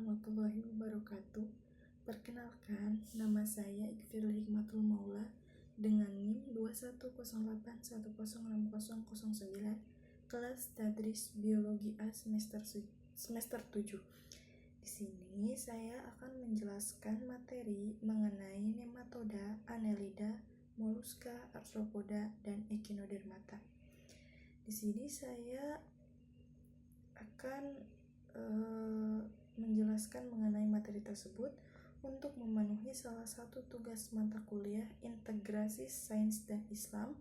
warahmatullahi wabarakatuh. Perkenalkan, nama saya Ikfirul Hikmatul Maula dengan NIM 2108106009, kelas Tadris Biologi A semester 7. Di sini saya akan menjelaskan materi mengenai nematoda, annelida, moluska, arthropoda, dan echinodermata. Di sini saya akan menjelaskan mengenai materi tersebut untuk memenuhi salah satu tugas mata kuliah Integrasi Sains dan Islam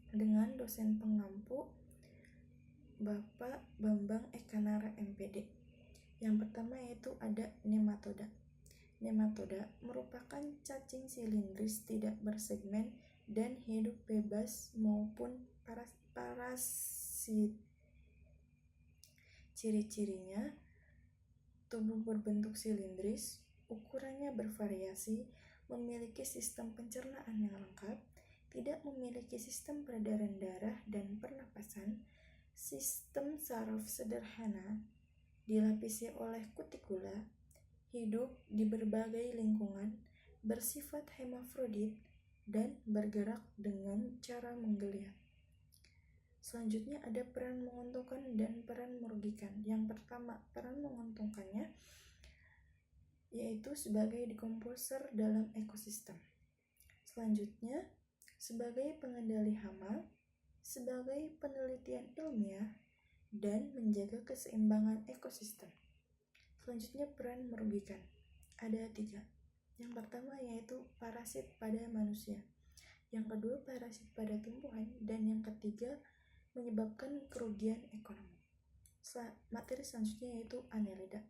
dengan dosen pengampu Bapak Bambang Ekanara MPD. Yang pertama yaitu ada nematoda. Nematoda merupakan cacing silindris tidak bersegmen dan hidup bebas maupun parasit. Ciri-cirinya, tubuh berbentuk silindris, ukurannya bervariasi, memiliki sistem pencernaan yang lengkap, tidak memiliki sistem peredaran darah dan pernapasan, sistem saraf sederhana, dilapisi oleh kutikula, hidup di berbagai lingkungan, bersifat hermafrodit, dan bergerak dengan cara menggeliat. Selanjutnya ada peran menguntungkan dan peran merugikan. Yang pertama, peran menguntungkannya yaitu sebagai decomposer dalam ekosistem. Selanjutnya, sebagai pengendali hama, sebagai penelitian ilmiah, dan menjaga keseimbangan ekosistem. Selanjutnya, peran merugikan. Ada 3. Yang pertama yaitu parasit pada manusia. Yang kedua, parasit pada tumbuhan. Dan yang ketiga, menyebabkan kerugian ekonomi. Materi selanjutnya yaitu annelida.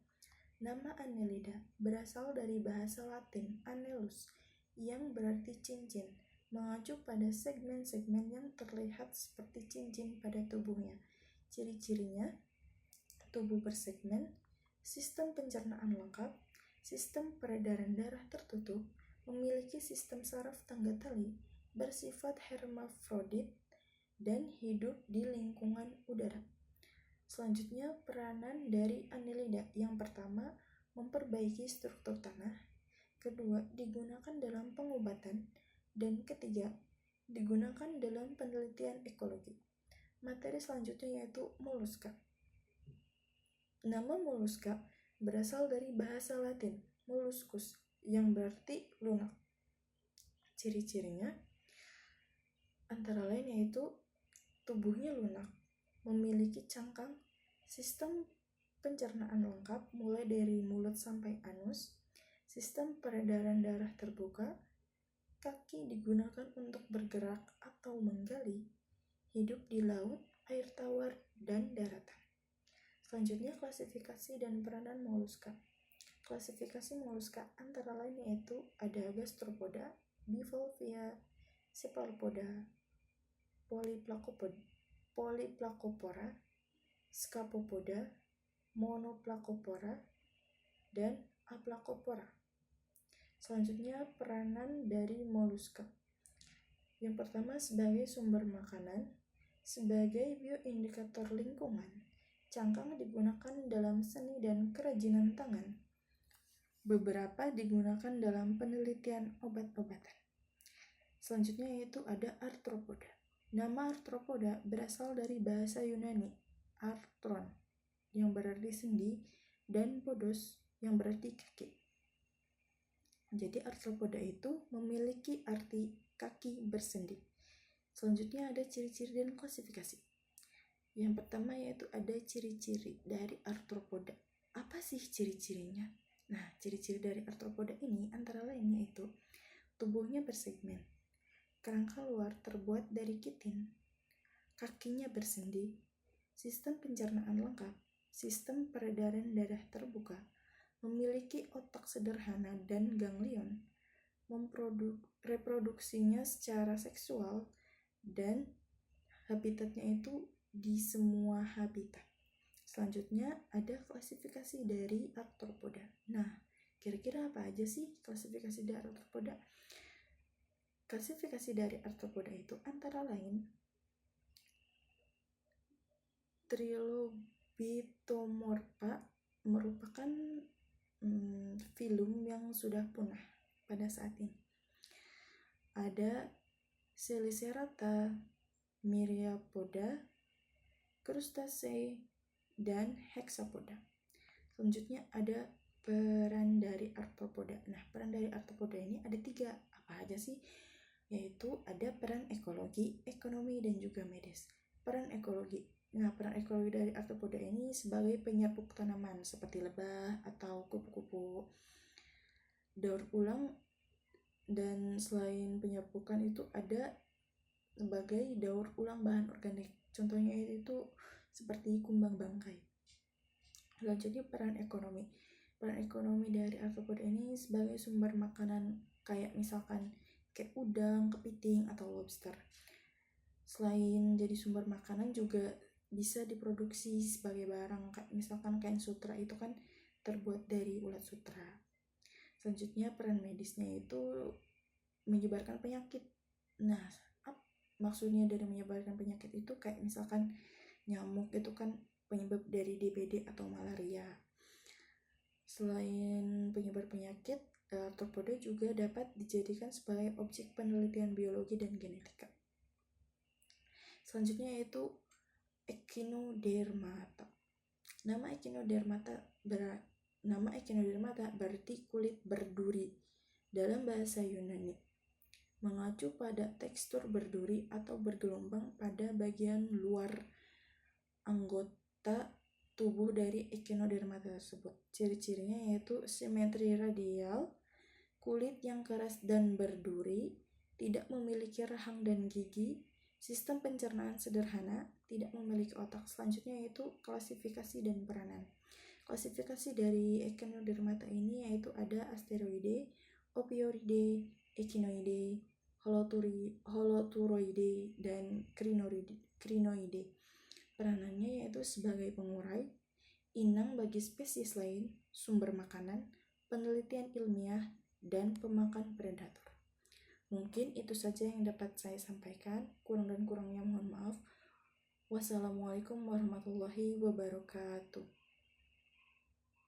Nama annelida berasal dari bahasa Latin annelus yang berarti cincin, mengacu pada segmen-segmen yang terlihat seperti cincin pada tubuhnya. Ciri-cirinya, tubuh bersegmen, sistem pencernaan lengkap, sistem peredaran darah tertutup, memiliki sistem saraf tangga tali, bersifat hermafrodit, dan hidup di lingkungan udara. Selanjutnya, peranan dari annelida. Yang pertama, memperbaiki struktur tanah. Kedua, digunakan dalam pengobatan. Dan ketiga, digunakan dalam penelitian ekologi. Materi selanjutnya yaitu moluska. Nama moluska berasal dari bahasa Latin molluscus yang berarti lunak. Ciri-cirinya antara lain yaitu tubuhnya lunak, memiliki cangkang, sistem pencernaan lengkap mulai dari mulut sampai anus, sistem peredaran darah terbuka, kaki digunakan untuk bergerak atau menggali, hidup di laut, air tawar, dan daratan. Selanjutnya, klasifikasi dan peranan moluska. Klasifikasi moluska antara lain yaitu ada gastropoda, bivalvia, cephalopoda, Polyplacopora, Scapopoda, Monoplacopora, dan Aplacopora. Selanjutnya, peranan dari moluska. Yang pertama, sebagai sumber makanan, sebagai bioindikator lingkungan, cangkang digunakan dalam seni dan kerajinan tangan. Beberapa digunakan dalam penelitian obat-obatan. Selanjutnya yaitu ada arthropoda. Nama arthropoda berasal dari bahasa Yunani, arthron, yang berarti sendi, dan podos, yang berarti kaki. Jadi arthropoda itu memiliki arti kaki bersendi. Selanjutnya ada ciri-ciri dan klasifikasi. Yang pertama yaitu ada ciri-ciri dari arthropoda. Apa sih ciri-cirinya? Nah, ciri-ciri dari arthropoda ini antara lain yaitu tubuhnya bersegmen, kerangka luar terbuat dari kitin, kakinya bersendi, sistem pencernaan lengkap, sistem peredaran darah terbuka, memiliki otak sederhana dan ganglion, reproduksinya secara seksual, dan habitatnya itu di semua habitat. Selanjutnya ada klasifikasi dari arthropoda. Nah, kira-kira apa aja sih klasifikasi dari arthropoda? Klasifikasi dari arthropoda itu antara lain Trilobitomorpha, merupakan filum yang sudah punah pada saat ini. Ada Selicerata, Myriapoda, Crustacea, dan Hexapoda. Selanjutnya ada peran dari arthropoda. Nah, peran dari arthropoda ini ada 3. Apa aja sih? Yaitu ada peran ekologi, ekonomi, dan juga medis. Peran ekologi. Nah, peran ekologi dari arthropoda ini sebagai penyerbuk tanaman seperti lebah atau kupu-kupu, daur ulang, dan selain penyerbukan itu ada sebagai daur ulang bahan organik. Contohnya itu seperti kumbang bangkai. Selanjutnya peran ekonomi. Peran ekonomi dari arthropoda ini sebagai sumber makanan kayak misalkan kayak udang, kepiting, atau lobster. Selain jadi sumber makanan juga bisa diproduksi sebagai barang, kayak misalkan kain sutra itu kan terbuat dari ulat sutra. Selanjutnya peran medisnya itu menyebarkan penyakit. Nah, maksudnya dari menyebarkan penyakit itu kayak misalkan nyamuk itu kan penyebab dari DBD atau malaria. Selain penyebar penyakit, arthropoda juga dapat dijadikan sebagai objek penelitian biologi dan genetika. Selanjutnya yaitu Echinodermata. Nama Echinodermata berarti kulit berduri dalam bahasa Yunani, mengacu pada tekstur berduri atau bergelombang pada bagian luar anggota tubuh dari Echinodermata tersebut. Ciri-cirinya yaitu simetri radial, kulit yang keras dan berduri, tidak memiliki rahang dan gigi, sistem pencernaan sederhana, tidak memiliki otak. Selanjutnya yaitu klasifikasi dan peranan. Klasifikasi dari Echinodermata ini yaitu ada Asteroide, Ophiuridae, Echinoidae, Holoturoidae, dan Crinoidae. Peranannya yaitu sebagai pengurai, inang bagi spesies lain, sumber makanan, penelitian ilmiah, dan pemakan predator. Mungkin itu saja yang dapat saya sampaikan. Kurang dan kurangnya mohon maaf. Wassalamualaikum warahmatullahi wabarakatuh.